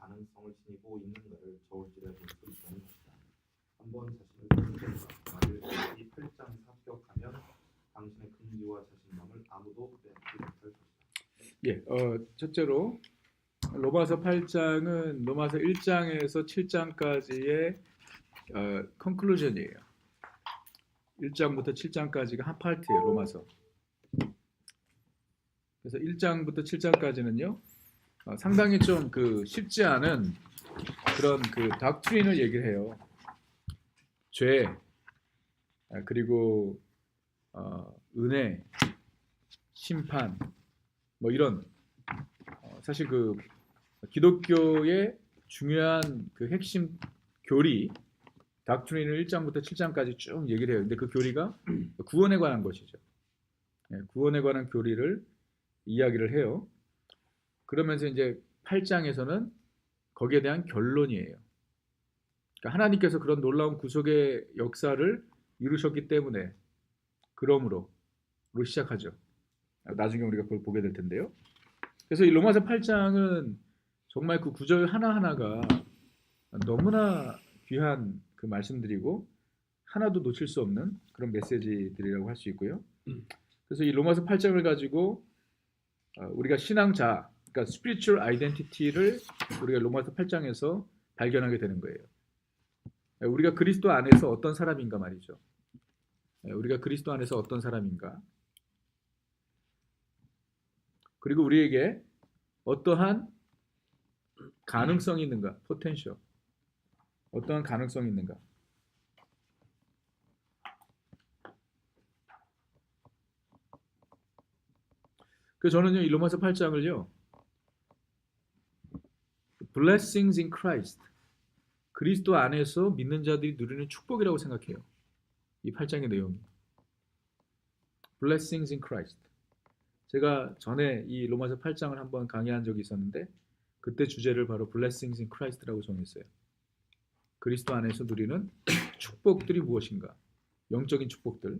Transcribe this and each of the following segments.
가능성을 지니고 있는가를 저울질해 볼 수 있다는 것이다. 한번 자신을 평정과 만일 이 8장 합격하면 당신의 긍지와 자신감을 아무도 빼앗지 못할 것이다. 첫째로 로마서 8장은 로마서 1장에서 7장까지의 컨클루전이에요. 1장부터 7장까지가 한 파트예요, 로마서. 그래서 1장부터 7장까지는요, 상당히 좀 쉽지 않은 그런 닥트린을 얘기를 해요. 죄, 그리고 은혜, 심판, 뭐 이런 사실 기독교의 중요한 핵심 교리, 닥트린을 1장부터 7장까지 쭉 얘기를 해요. 근데 그 교리가 구원에 관한 것이죠. 구원에 관한 교리를 이야기를 해요. 그러면서 이제 8장에서는 거기에 대한 결론이에요. 그러니까 하나님께서 그런 놀라운 구속의 역사를 이루셨기 때문에 그러므로 시작하죠. 나중에 우리가 그걸 보게 될 텐데요. 그래서 이 로마서 8장은 정말 그 구절 하나하나가 너무나 귀한 그 말씀들이고 하나도 놓칠 수 없는 그런 메시지들이라고 할 수 있고요. 그래서 이 로마서 8장을 가지고 우리가 신앙자, 그러니까 spiritual identity를 우리가 로마서 8장에서 발견하게 되는 거예요. 우리가 그리스도 안에서 어떤 사람인가 말이죠. 우리가 그리스도 안에서 어떤 사람인가. 그리고 우리에게 어떠한 가능성이 있는가, potential. 어떠한 가능성이 있는가. 그래서 저는요, 이 로마서 8장을요, blessings in Christ, 그리스도 안에서 믿는 자들이 누리는 축복이라고 생각해요. 이 8장의 내용이. blessings in Christ. 제가 전에 이 로마서 8장을 한번 강의한 적이 있었는데 그때 주제를 바로 blessings in Christ라고 정했어요. 그리스도 안에서 누리는 축복들이 무엇인가? 영적인 축복들.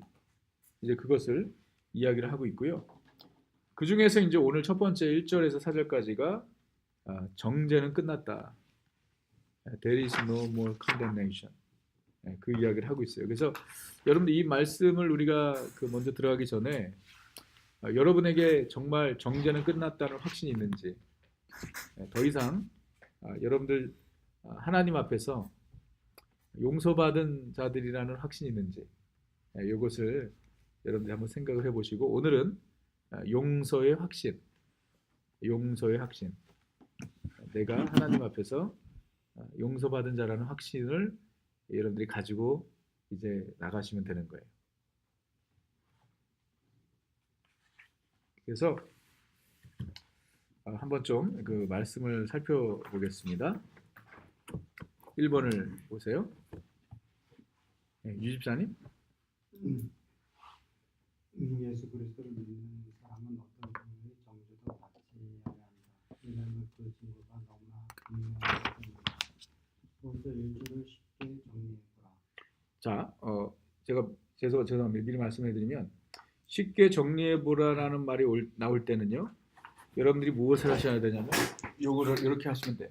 이제 그것을 이야기를 하고 있고요. 그 중에서 이제 오늘 첫 번째 1절에서 4절까지가 정죄는 끝났다. There is no more condemnation. 그 이야기를 하고 있어요. 그래서 여러분들 이 말씀을 우리가 먼저 들어가기 전에 여러분에게 정말 정죄는 끝났다는 확신이 있는지, 더 이상 여러분들 하나님 앞에서 용서받은 자들이라는 확신이 있는지, 이것을 여러분들이 한번 생각을 해보시고, 오늘은 용서의 확신, 내가 하나님 앞에서 용서받은 자라는 확신을 여러분들이 가지고 이제 나가시면 되는 거예요. 그래서 한번 좀 그 말씀을 살펴보겠습니다. 1번을 보세요. 유집사님. 예수 그리스도를 믿는 사람은 어떤 종류의 정죄도 받지 아니한다. 왜냐하면 그 증거가 너무나 분명합니다. 먼저 1절을 쉽게 정리해보라. 자, 제가 죄송합니다. 미리 말씀해드리면 쉽게 정리해보라라는 말이 나올 때는요, 여러분들이 무엇을 하셔야 되냐면 요거를 이렇게 하시면 돼요.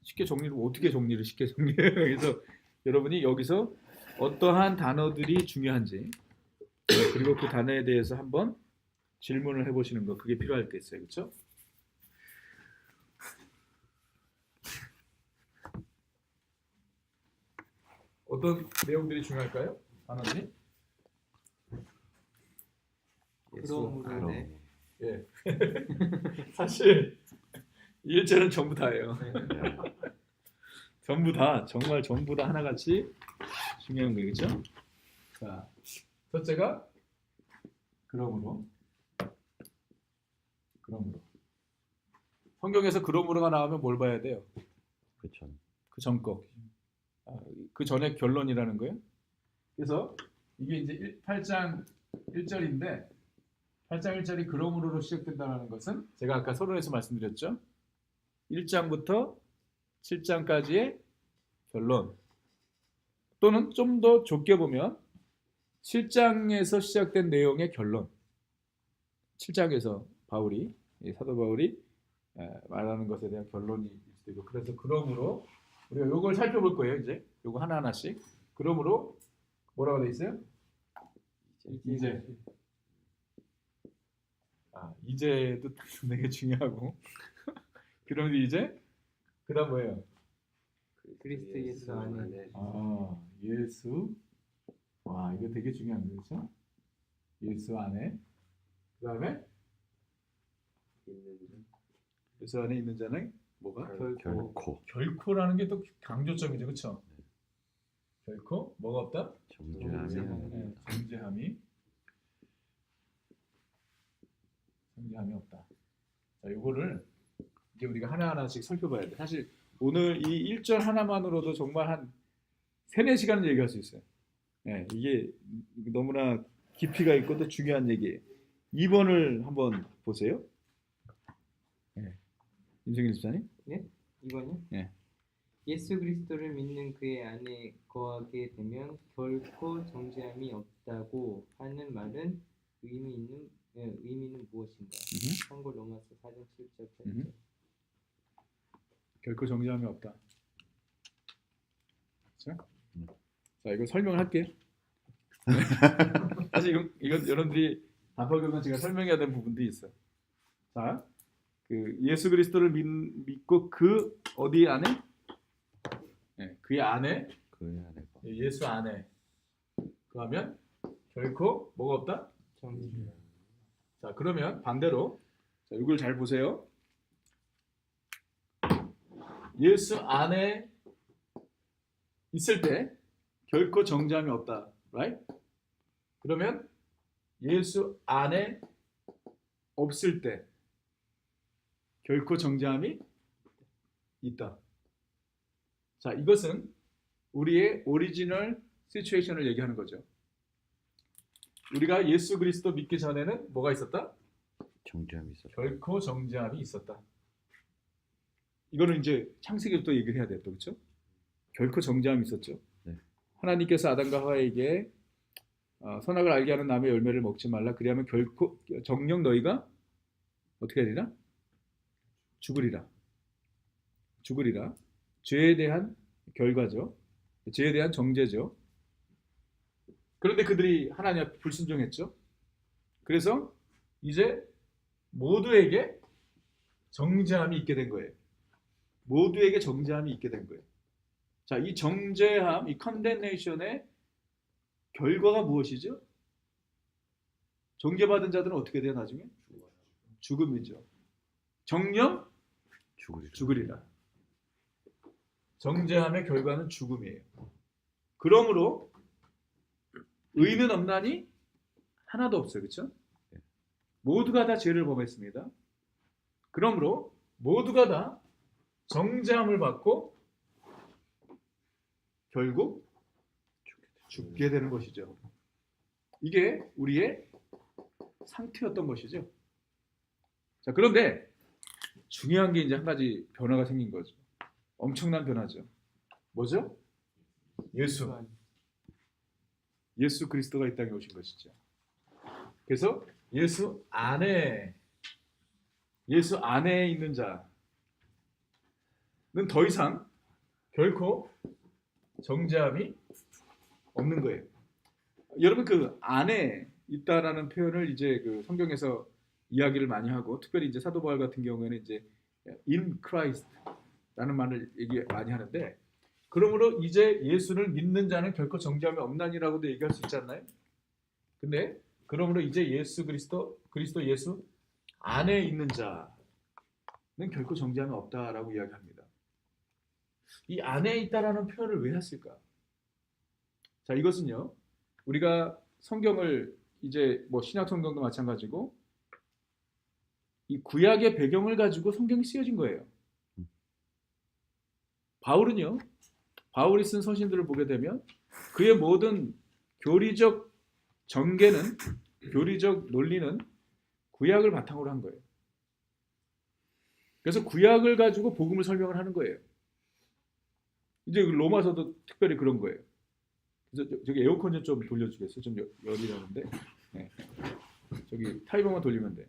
쉽게 정리를 어떻게 정리를 쉽게 정리해요? 그래서 여러분이 여기서 어떠한 단어들이 중요한지, 그리고 그 단어에 대해서 한번 질문을 해보시는 거, 그게 필요할 때 있어요. 그렇죠? 어떤 내용들이 중요할까요? 단어들이? 그러므로 예. 사실 1절은 전부 다예요. 전부 다, 정말 전부 다 하나같이 중요한 거예요. 그렇죠? 자, 첫째가 그러므로. 성경에서 그러므로가 나오면 뭘 봐야 돼요? 그 전 거. 그 전에 결론이라는 거예요. 그래서 이게 이제 8장 1절인데 8장 1절이 그러므로로 시작된다는 것은 제가 아까 서론에서 말씀드렸죠. 1장부터 7장까지의 결론, 또는 좀 더 좁게 보면 7장에서 시작된 내용의 결론. 7장에서 사도 바울이 말하는 것에 대한 결론이 있을 수도 있고 그래서 그러므로 우리가 이걸 살펴볼 거예요. 이제 요거 하나하나씩. 그러므로 뭐라고 돼 있어요? 이제 이제도 되게 중요하고 그런데 이제 그다음 뭐예요? 그리스도 예수 안에 예수. 와 이거 되게 중요한 거 그렇죠? 예수 안에. 그다음에 예수 안에 있는 자는 뭐가? 결코라는 게 또 강조점이죠, 그렇죠? 결코 뭐가 없다? 정죄함이 없다. 자, 요거를 이제 우리가 하나하나씩 살펴봐야 돼. 사실 오늘 이 1절 하나만으로도 정말 한 3-4시간은 얘기할 수 있어요. 이게 너무나 깊이가 있고 또 중요한 얘기예요. 2번을 한번 보세요. 임성일 집사님. 이거요? 예. 예수 그리스도를 믿는 그의 안에 거하게 되면 결코 정죄함이 없다고 하는 말은 의미는 무엇인가? 참고 로마서 4장 7절 8절. 결코 정죄함이 없다. 그렇죠? 자, 이거 설명을 할게. 사실 이건 여러분들이 답하기는 제가 설명해야 되는 부분들이 있어요. 자, 그 예수 그리스도를 믿고 그 어디 안에? 그의 안에. 예수 안에. 그러면 결코 뭐가 없다? 정죄. 자, 그러면 반대로 자, 이걸 잘 보세요. 예수 안에 있을 때 결코 정죄함이 없다. right? 그러면 예수 안에 없을 때 결코 정죄함이 있다. 자, 이것은 우리의 오리지널 시츄에이션을 얘기하는 거죠. 우리가 예수 그리스도 믿기 전에는 뭐가 있었다? 정죄함이 있었다. 결코 정죄함이 있었다. 이거는 이제 창세기부터 얘기를 해야 돼요, 그렇죠? 결코 정죄함이 있었죠. 네. 하나님께서 아담과 하와에게 선악을 알게 하는 나무의 열매를 먹지 말라. 그리하면 결코 정녕 너희가 어떻게 되리라? 죽으리라. 죄에 대한 결과죠. 죄에 대한 정죄죠. 그런데 그들이 하나님 앞에 불순종했죠. 그래서 이제 모두에게 정죄함이 있게 된 거예요. 모두에게 정죄함이 있게 된 거예요. 자, 이 정죄함, 이 컨덴네이션의 결과가 무엇이죠? 정죄받은 자들은 어떻게 돼요, 나중에? 죽음이죠. 정령 죽으리라. 정죄함의 결과는 죽음이에요. 그러므로 의는 없나니 하나도 없어요. 그렇죠? 모두가 다 죄를 범했습니다. 그러므로 모두가 다 정죄함을 받고 결국 죽게 되는 것이죠. 이게 우리의 상태였던 것이죠. 자, 그런데 중요한 게 이제 한 가지 변화가 생긴 거죠. 엄청난 변화죠. 뭐죠? 예수 그리스도가 이 땅에 오신 것이죠. 그래서 예수 안에 있는 자는 더 이상 결코 정죄함이 없는 거예요. 여러분 그 안에 있다라는 표현을 이제 그 성경에서 이야기를 많이 하고 특별히 이제 사도 바울 같은 경우에는 이제 in Christ라는 말을 얘기 많이 하는데 그러므로 이제 예수를 믿는 자는 결코 정죄함이 없나니라고도 얘기할 수 있지 않나요? 근데 그러므로 이제 예수 그리스도 예수 안에 있는 자는 결코 정죄함이 없다라고 이야기합니다. 이 안에 있다라는 표현을 왜 했을까? 자, 이것은요. 우리가 성경을 이제 뭐 신약 성경도 마찬가지고 이 구약의 배경을 가지고 성경이 쓰여진 거예요. 바울이 쓴 서신들을 보게 되면 그의 모든 교리적 전개는 교리적 논리는 구약을 바탕으로 한 거예요. 그래서 구약을 가지고 복음을 설명을 하는 거예요. 이제 로마서도 특별히 그런 거예요. 그래서 저기 에어컨 좀 돌려주겠어요? 좀 열이 나는데. 네. 저기 타이머만 돌리면 돼.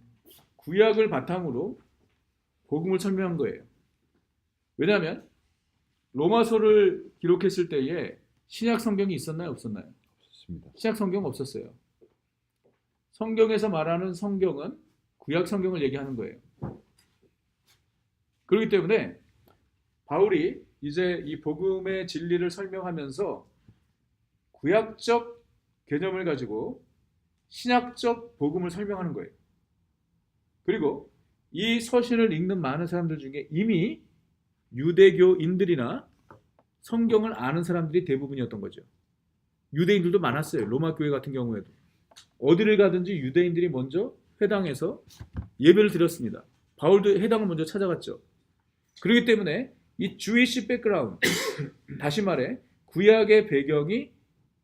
구약을 바탕으로 복음을 설명한 거예요. 왜냐하면 로마서를 기록했을 때에 신약 성경이 있었나요? 없었나요? 없습니다. 신약 성경 없었어요. 성경에서 말하는 성경은 구약 성경을 얘기하는 거예요. 그렇기 때문에 바울이 이제 이 복음의 진리를 설명하면서 구약적 개념을 가지고 신약적 복음을 설명하는 거예요. 그리고 이 서신을 읽는 많은 사람들 중에 이미 유대교인들이나 성경을 아는 사람들이 대부분이었던 거죠. 유대인들도 많았어요. 로마 교회 같은 경우에도. 어디를 가든지 유대인들이 먼저 회당에서 예배를 드렸습니다. 바울도 회당을 먼저 찾아갔죠. 그렇기 때문에 이 주이시 백그라운드, 다시 말해 구약의 배경이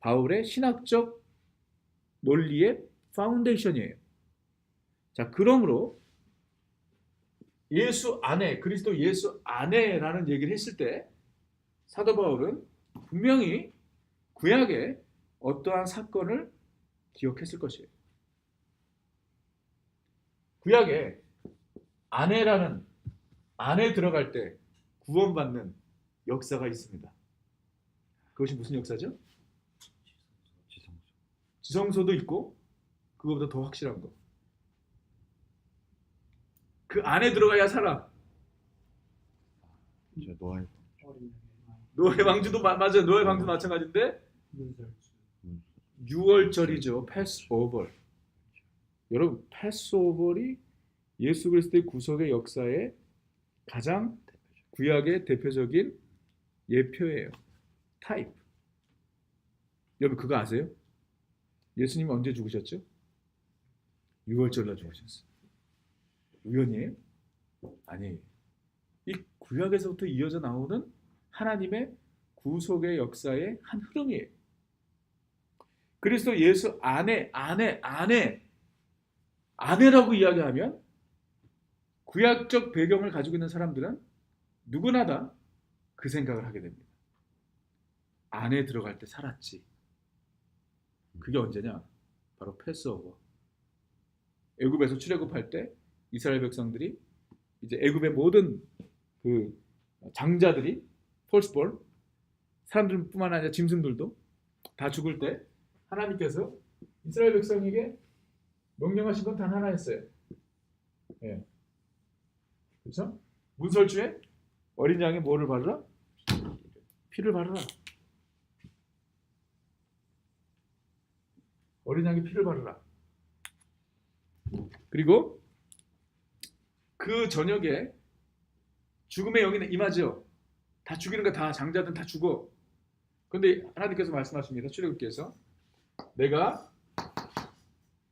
바울의 신학적 논리의 파운데이션이에요. 자, 그러므로 예수 안에, 그리스도 예수 안에라는 얘기를 했을 때 사도 바울은 분명히 구약의 어떠한 사건을 기억했을 것이에요. 구약에 안에 들어갈 때 구원받는 역사가 있습니다. 그것이 무슨 역사죠? 지성소도 있고 그거보다 더 확실한 거. 그 안에 들어가야 살아. 노아의 노예 방주도 맞아요. 노예 방주 마찬가지인데 문설주. 6월절이죠. 패스오버. 여러분, 패스오버이 예수 그리스도의 구속의 역사의 가장 구약의 대표적인 예표예요. 타입. 여러분 그거 아세요? 예수님이 언제 죽으셨죠? 6월절날 죽으셨어요. 우연이에요? 아니에요. 이 구약에서부터 이어져 나오는 하나님의 구속의 역사의 한 흐름이에요. 그리스도 예수 안에라고 이야기하면 구약적 배경을 가지고 있는 사람들은 누구나 다 그 생각을 하게 됩니다. 안에 들어갈 때 살았지. 그게 언제냐? 바로 패스오버. 애굽에서 출애굽할 때 이스라엘 백성들이 이제 애굽의 모든 그 장자들이 펄스볼 사람들뿐만 아니라 짐승들도 다 죽을 때 하나님께서 이스라엘 백성에게 명령하신 건 단 하나였어요. 예. 그렇죠? 문설주에 어린 양에 뭐를 바르라? 피를 바르라. 어린 양에 피를 바르라. 그리고 그 저녁에 죽음의 영이 임하죠. 다 죽이는 거 다 장자들은 다 죽어. 그런데 하나님께서 말씀하십니다. 출애굽기에서 내가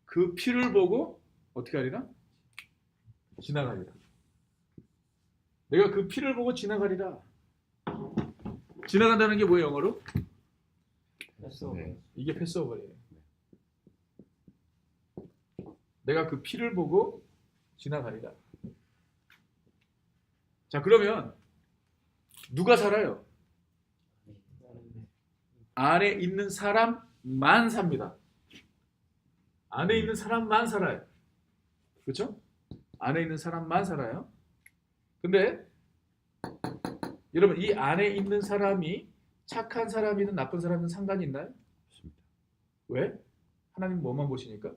그 피를 보고 어떻게 하리라? 지나가리라. 내가 그 피를 보고 지나가리라. 지나간다는 게 뭐예요, 영어로? 패스오버. 네. 이게 패스오버예요. 내가 그 피를 보고 지나가리라. 자, 그러면 누가 살아요? 안에 있는 사람만 삽니다. 안에 있는 사람만 살아요. 그렇죠? 안에 있는 사람만 살아요. 근데 여러분 이 안에 있는 사람이 착한 사람이든 나쁜 사람이든 상관이 있나요? 없습니다. 왜? 하나님 뭐만 보시니까?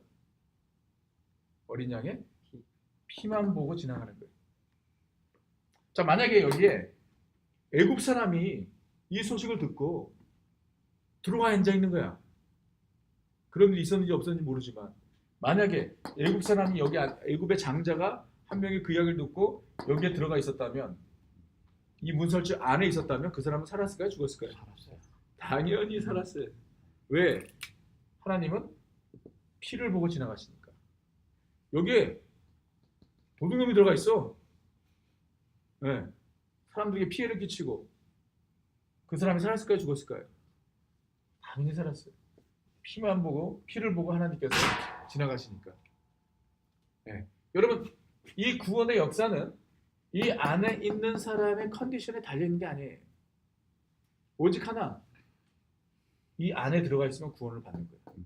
어린 양의 피만 보고 지나가는 거예요. 자, 만약에 여기에 애굽 사람이 이 소식을 듣고 들어와 앉아 있는 거야. 그런 일이 있었는지 없었는지 모르지만 만약에 애굽 사람이 여기 애굽의 장자가 한 명이 그 이야기를 듣고 여기에 들어가 있었다면 이 문설주 안에 있었다면 그 사람은 살았을까요? 죽었을까요? 살았어요. 당연히 살았어요. 왜? 하나님은 피를 보고 지나가시니까. 여기에 도둑놈이 들어가 있어. 네. 사람들에게 피해를 끼치고 그 사람이 살았을까요? 죽었을까요? 당연히 살았어요. 피만 보고 피를 보고 하나님께서 지나가시니까. 네. 여러분 이 구원의 역사는 이 안에 있는 사람의 컨디션에 달려있는 게 아니에요. 오직 하나, 이 안에 들어가 있으면 구원을 받는 거예요.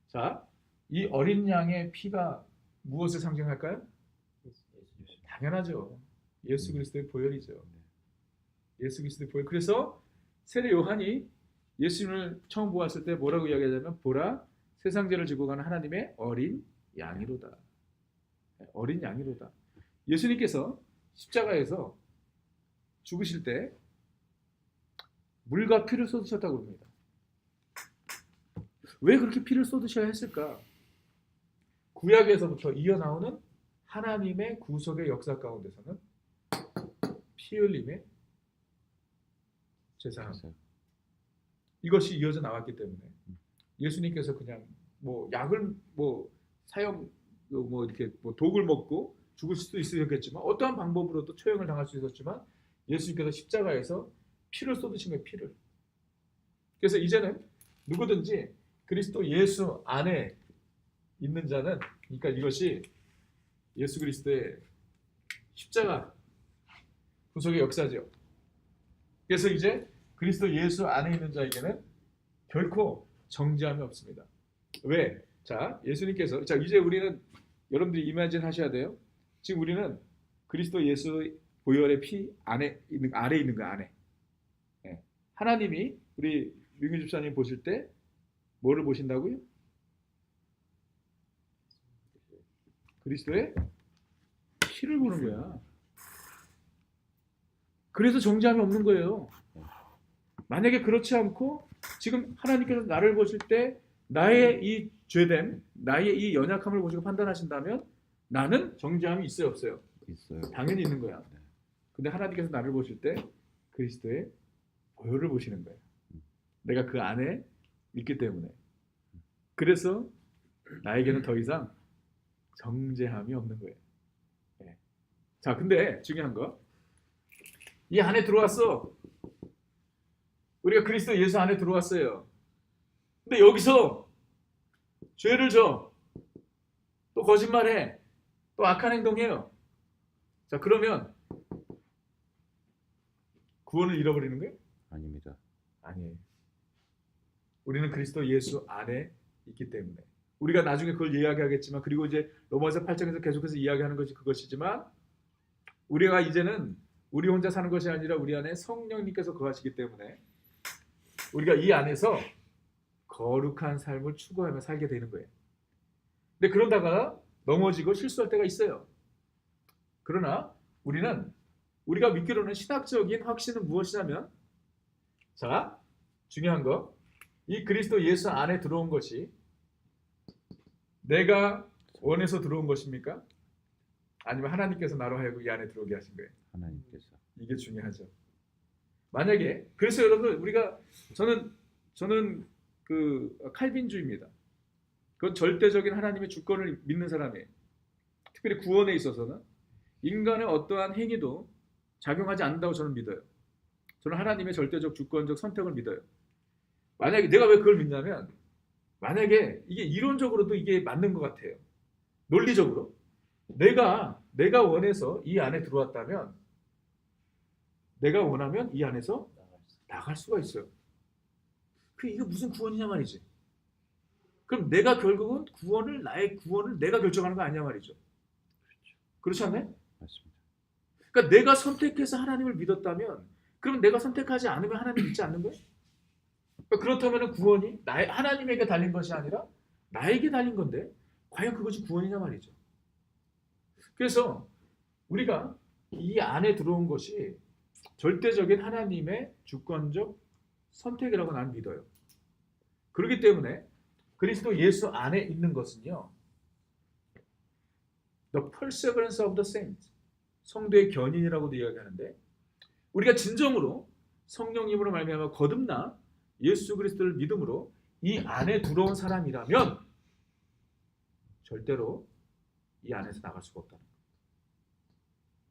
자, 이 어린 양의 피가 무엇을 상징할까요? 당연하죠. 예수 그리스도의 보혈이죠. 예수 그리스도의 보혈. 그래서 세례 요한이 예수님을 처음 보았을 때 뭐라고 이야기하냐면 보라 세상 죄를 지고 가는 하나님의 어린 양이로다. 어린 양이로다. 예수님께서 십자가에서 죽으실 때 물과 피를 쏟으셨다고 합니다. 왜 그렇게 피를 쏟으셔야 했을까? 구약에서부터 이어나오는 하나님의 구속의 역사 가운데서는 피 흘림의 제사함, 이것이 이어져 나왔기 때문에 예수님께서 그냥 뭐 약을 뭐 사형 뭐 이렇게 뭐 독을 먹고 죽을 수도 있으셨겠지만 어떠한 방법으로도 처형을 당할 수 있었지만 예수님께서 십자가에서 피를 쏟으신 거예요. 피를. 그래서 이제는 누구든지 그리스도 예수 안에 있는 자는, 그러니까 이것이 예수 그리스도의 십자가 구속의 역사죠. 그래서 이제 그리스도 예수 안에 있는 자에게는 결코 정죄함이 없습니다. 왜? 자, 예수님께서, 자, 이제 우리는 여러분들이 이마진 하셔야 돼요. 지금 우리는 그리스도 예수 보혈의 피 안에 있는, 아래 있는 거 안에. 네. 하나님이 우리 민규 집사님 보실 때 뭐를 보신다고요? 그리스도의 피를 보는 거야. 그래서 정죄함이 없는 거예요. 만약에 그렇지 않고 지금 하나님께서 나를 보실 때 나의 이 죄됨, 나의 이 연약함을 보시고 판단하신다면 나는 정죄함이 있어요, 없어요? 있어요. 당연히 있는 거야. 근데 하나님께서 나를 보실 때 그리스도의 보혈을 보시는 거예요. 내가 그 안에 있기 때문에. 그래서 나에게는 더 이상 정죄함이 없는 거예요. 네. 자, 근데 중요한 거, 이 안에 들어왔어. 우리가 그리스도 예수 안에 들어왔어요. 근데 여기서 죄를 져, 또 거짓말해, 또 악한 행동해요. 자, 그러면 구원을 잃어버리는 거예요? 아닙니다. 아니에요. 우리는 그리스도 예수 안에 있기 때문에. 우리가 나중에 그걸 이야기하겠지만, 그리고 이제 로마서 8장에서 계속해서 이야기하는 것이 그것이지만, 우리가 이제는 우리 혼자 사는 것이 아니라 우리 안에 성령님께서 거하시기 때문에 우리가 이 안에서 거룩한 삶을 추구하며 살게 되는 거예요. 근데 그러다가 넘어지고 실수할 때가 있어요. 그러나 우리가 믿기로는 신학적인 확신은 무엇이냐면, 자, 중요한 거, 이 그리스도 예수 안에 들어온 것이 내가 원해서 들어온 것입니까? 아니면 하나님께서 나로 하여금 이 안에 들어오게 하신 거예요? 하나님께서. 이게 중요하죠. 만약에, 그래서 여러분, 우리가 저는 그 칼빈주의입니다. 그건 절대적인 하나님의 주권을 믿는 사람이에요. 특별히 구원에 있어서는 인간의 어떠한 행위도 작용하지 않는다고 저는 믿어요. 저는 하나님의 절대적 주권적 선택을 믿어요. 만약에 내가 왜 그걸 믿냐면, 만약에 이게 이론적으로도 이게 맞는 것 같아요. 논리적으로 내가 원해서 이 안에 들어왔다면, 내가 원하면 이 안에서 나갈 수가 있어요. 이게 무슨 구원이냐 말이지. 그럼 내가 결국은 나의 구원을 내가 결정하는 거 아니냐 말이죠. 그렇지 않나요? 맞습니다. 그러니까 내가 선택해서 하나님을 믿었다면, 그럼 내가 선택하지 않으면 하나님 믿지 않는 거예요? 그렇다면 구원이 하나님에게 달린 것이 아니라 나에게 달린 건데, 과연 그것이 구원이냐 말이죠. 그래서 우리가 이 안에 들어온 것이 절대적인 하나님의 주권적 선택이라고 나는 믿어요. 그렇기 때문에 그리스도 예수 안에 있는 것은요, the perseverance of the saints, 성도의 견인이라고도 이야기하는데, 우리가 진정으로 성령님으로 말미암아 거듭나 예수 그리스도를 믿음으로 이 안에 들어온 사람이라면 절대로 이 안에서 나갈 수가 없다는 거예요.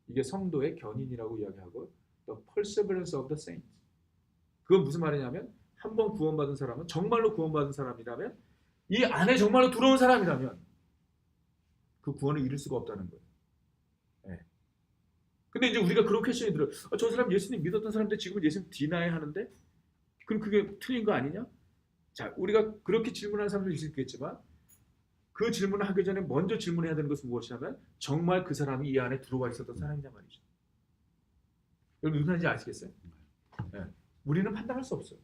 이게 성도의 견인이라고 이야기하고, the perseverance of the saints. 그건 무슨 말이냐면, 한 번 구원받은 사람은, 정말로 구원받은 사람이라면, 이 안에 정말로 들어온 사람이라면 그 구원을 잃을 수가 없다는 거예요. 네. 근데 이제 우리가 그런 퀘션이 들어요. 저 사람 예수님 믿었던 사람인데 지금 예수님 디나이 하는데, 그럼 그게 틀린 거 아니냐? 자, 우리가 그렇게 질문하는 사람도 있겠지만, 그 질문을 하기 전에 먼저 질문해야 되는 것은 무엇이냐면 정말 그 사람이 이 안에 들어와 있었던 사람이냐 말이죠. 여러분 무슨 말인지 아시겠어요? 네. 우리는 판단할 수 없어요.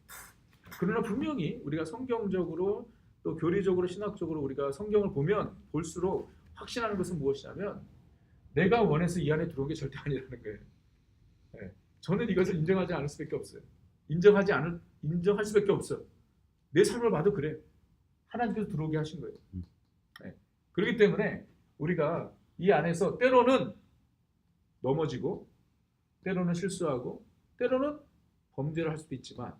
그러나 분명히 우리가 성경적으로 또 교리적으로 신학적으로 우리가 성경을 보면 볼수록 확신하는 것은 무엇이냐면 내가 원해서 이 안에 들어온 게 절대 아니라는 거예요. 네. 저는 이것을 인정하지 않을 수밖에 없어요. 인정할 수밖에 없어요. 내 삶을 봐도 그래. 하나님께서 들어오게 하신 거예요. 네. 그렇기 때문에 우리가 이 안에서 때로는 넘어지고 때로는 실수하고 때로는 범죄를 할 수도 있지만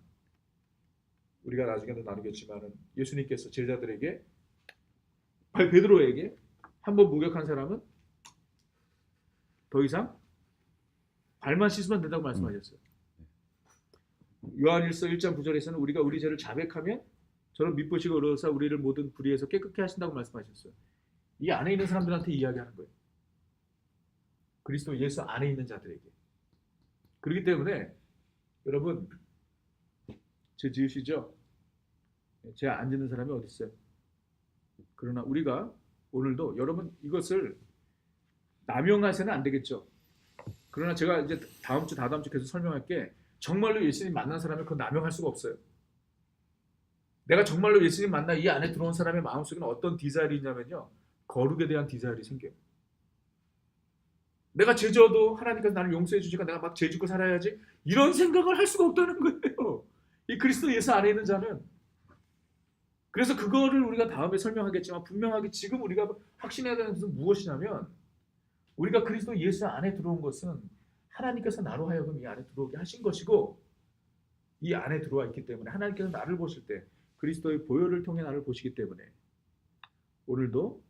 우리가 나중에도 나누겠지만은 예수님께서 제자들에게 베드로에게 한번 목욕한 사람은 더 이상 발만 씻으면 된다고 말씀하셨어요. 요한일서 1장 9절에서는 우리가 우리 죄를 자백하면 저는 미쁘시고 의로우사 우리를 모든 불의에서 깨끗게 하신다고 말씀하셨어요. 이 안에 있는 사람들한테 이야기하는 거예요. 그리스도 예수 안에 있는 자들에게. 그렇기 때문에 여러분 죄 지으시죠? 죄 안 짓는 사람이 어디 있어요? 그러나 우리가 오늘도 여러분 이것을 남용해서는 안 되겠죠. 그러나 제가 이제 다음 주 다다음 주 계속 설명할게. 정말로 예수님 만난 사람은 그거 남용할 수가 없어요. 내가 정말로 예수님 만나 이 안에 들어온 사람의 마음속에는 어떤 디자일이 있냐면요. 거룩에 대한 디자일이 생겨요. 내가 죄 져도 하나님께서 나를 용서해 주니까 내가 막 죄 짓고 살아야지 이런 생각을 할 수가 없다는 거예요. 이 그리스도 예수 안에 있는 자는. 그래서 그거를 우리가 다음에 설명하겠지만 분명하게 지금 우리가 확신해야 되는 것은 무엇이냐면 우리가 그리스도 예수 안에 들어온 것은 하나님께서 나로 하여금 이 안에 들어오게 하신 것이고 이 안에 들어와 있기 때문에 하나님께서 나를 보실 때 그리스도의 보혈을 통해 나를 보시기 때문에 오늘도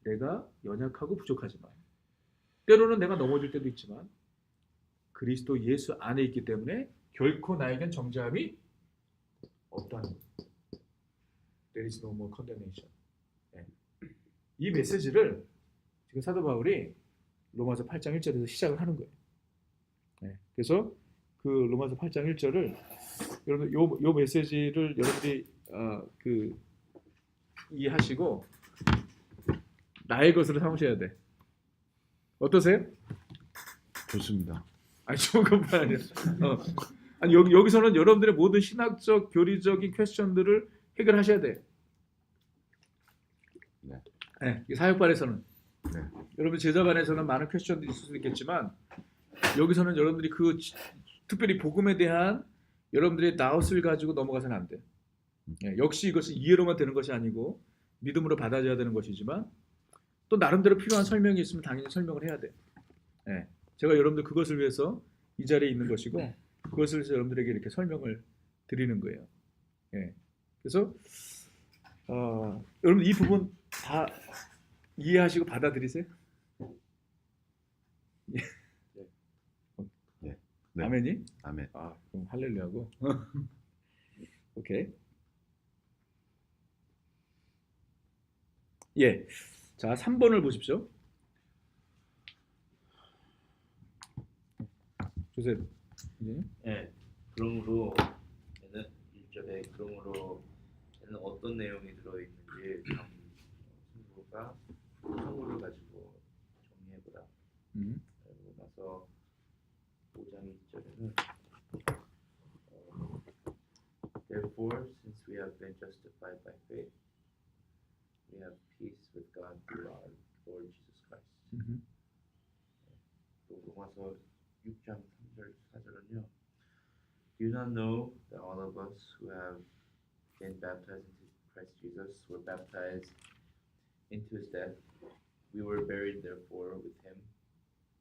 내가 연약하고 부족하지만 때로는 내가 넘어질 때도 있지만 그리스도 예수 안에 있기 때문에 결코 나에겐 정죄함이 없다는 거예요. There is no more condemnation. 네. 이 메시지를 지금 사도 바울이 로마서 8장 1절에서 시작을 하는 거예요. 네. 그래서 그 로마서 8장 1절을 여러분 요 메시지를 여러분들이 이해하시고 나의 것으로 삼으셔야 돼. 어떠세요? 좋습니다. 아니 좋은 것만 아니라 아니 여기서는 여러분들의 모든 신학적 교리적인 퀘스천들을 해결하셔야 돼. 네. 네, 이 사역반에서는 네. 여러분 제자반에서는 많은 퀘스천들이 있을 수 있겠지만 여기서는 여러분들이 그 특별히 복음에 대한 여러분들의 나웃을 가지고 넘어가서는 안 돼. 네, 역시 이것은 이해로만 되는 것이 아니고 믿음으로 받아들여야 되는 것이지만 또 나름대로 필요한 설명이 있으면 당연히 설명을 해야 돼. 네, 제가 여러분들 그것을 위해서 이 자리에 있는 것이고 그것을 위해서 여러분들에게 이렇게 설명을 드리는 거예요. 네, 그래서 여러분 이 부분 다 이해하시고 받아들이세요? 네. 네. 아멘이? 아멘. 아, 그럼 할렐루야고. 오케이. 예. 자, 3번을 보십시오. 조셉. 네. 그러므로 얘는 1절에 그러므로 얘는 어떤 내용이 들어있는지 성부가 성부를 가지고 정리해보라. 그리고 나서 5장 2절에는 Therefore, since we have been justified by faith, we have peace with God through our Lord Jesus Christ. 또 로마서 6장 3절 4절은요. Do you not know that all of us who have been baptized into Christ Jesus were baptized into his death? We were buried therefore with him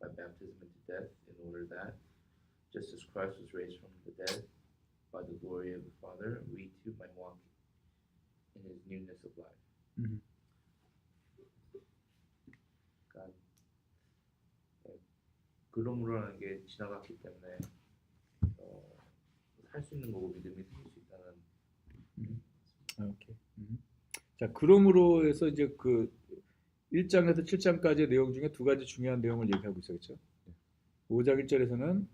by baptism into death, in order that, just as Christ was raised from the dead by the glory of the Father, we too might walk in his newness of life. 그러니까 그러므로라는 게 지나갔기 때문에 살 수 있는 거고 믿음이 생길 수 있다는. 오케이. 자, 그러므로에서 이제 그 1장에서 7장까지의 내용 중에 두 가지 중요한 내용을 얘기하고 있어요. 그렇죠? 5장 1절에서는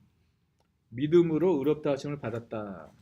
믿음으로 의롭다 하심을 받았다.